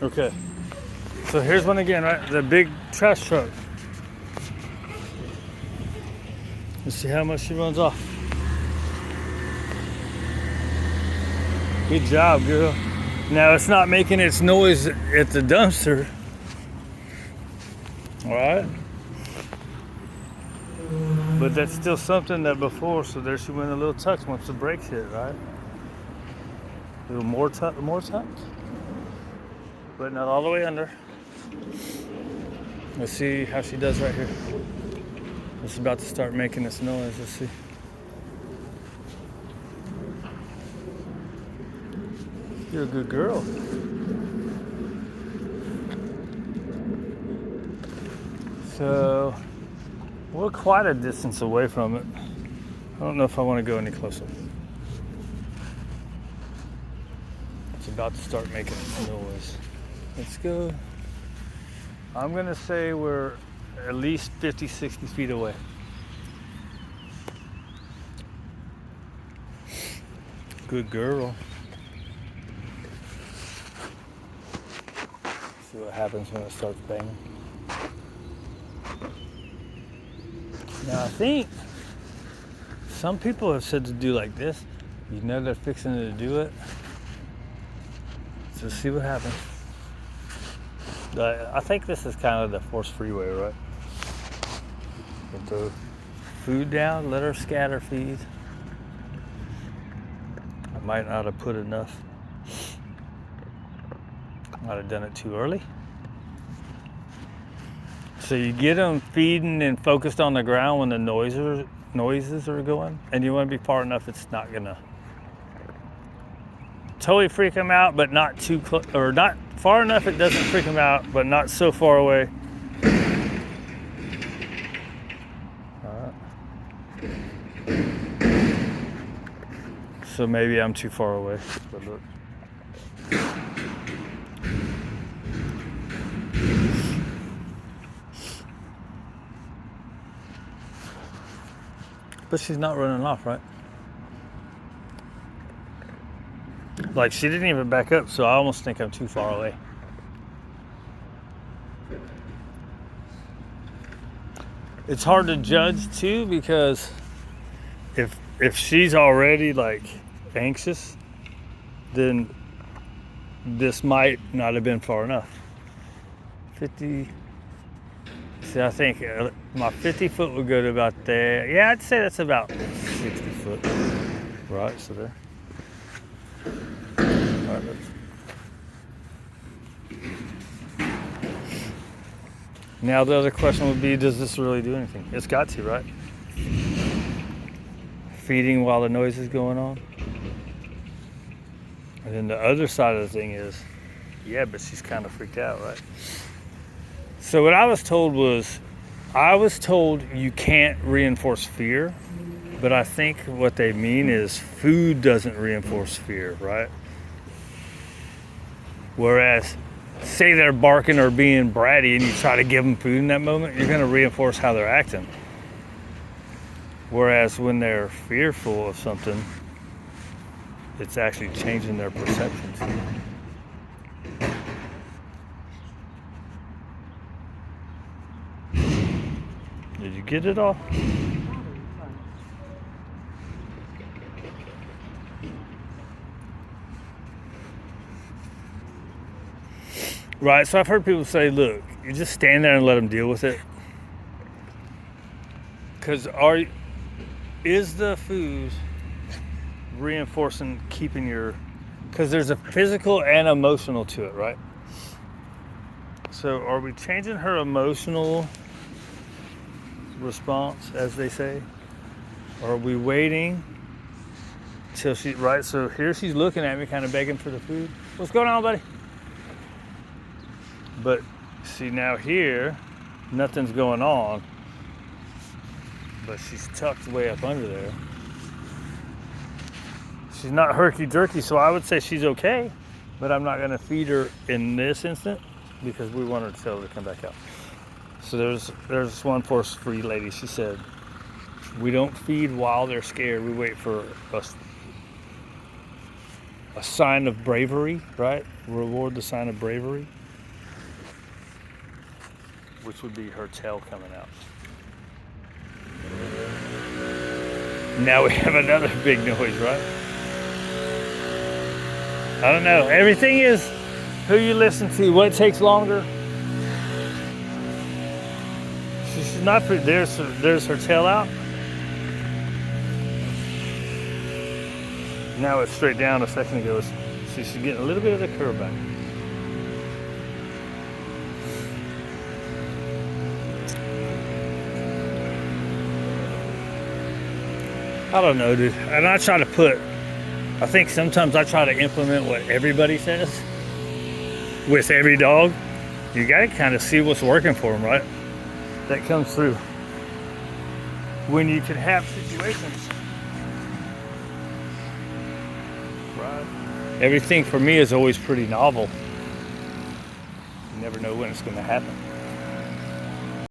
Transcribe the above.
Okay. So here's one again, right? The big trash truck. Let's see how much she runs off. Good job, girl. Now it's not making its noise at the dumpster. All right. But that's still something that before, so there she went a little tucked once the brakes hit, right? A little more tucked, but not all the way under. Let's see how she does right here. It's about to start making this noise. Let's see. You're a good girl. So we're quite a distance away from it. I don't know if I want to go any closer. It's about to start making its noise. Let's go. I'm gonna say we're at least 50, 60 feet away. Good girl. See what happens when it starts banging. Now I think some people have said to do like this. You know they're fixing to do it. So see what happens. I think this is kind of the forced freeway, right? Put the food down, let her scatter feed. I might not have put enough. Might have done it too early. So you get them feeding and focused on the ground when the noises are going, and you want to be far enough it's not gonna totally freak them out, but not too close, or not far enough it doesn't freak them out, but not so far away. All right. So maybe I'm too far away. But look. But she's not running off, right? Like, she didn't even back up, so I almost think I'm too far away. It's hard to judge too, because if she's already like anxious, then this might not have been far enough. 50. See, I think my 50 foot would go to about there. Yeah, I'd say that's about 60 foot. Right, so there. All right, now the other question would be, does this really do anything? It's got to, right? Feeding while the noise is going on. And then the other side of the thing is, yeah, but she's kind of freaked out, right? So what I was told you can't reinforce fear, but I think what they mean is food doesn't reinforce fear, right? Whereas, say they're barking or being bratty and you try to give them food in that moment, you're gonna reinforce how they're acting. Whereas when they're fearful of something, it's actually changing their perceptions. Did you get it all? Right, so I've heard people say, look, you just stand there and let them deal with it. Because is the food reinforcing keeping your, because there's a physical and emotional to it, right? So are we changing her emotional response, as they say? Or are we waiting till she, right? So here she's looking at me, kind of begging for the food. What's going on, buddy? But see, now here, nothing's going on, but she's tucked way up under there. She's not herky-jerky, so I would say she's okay, but I'm not gonna feed her in this instant because we want her to tell her to come back out. So there's one force-free lady. She said, we don't feed while they're scared. We wait for us. a sign of bravery, right? Reward the sign of bravery, which would be her tail coming out. Now we have another big noise, right? I don't know. Everything is who you listen to, what takes longer. She's not pretty. There's her tail out. Now it's straight down a second ago. She's getting a little bit of the curve back. I don't know, dude. And I think sometimes I try to implement what everybody says with every dog. You gotta kind of see what's working for them, right? That comes through when you can have situations, right? Everything for me is always pretty novel. You never know when it's going to happen.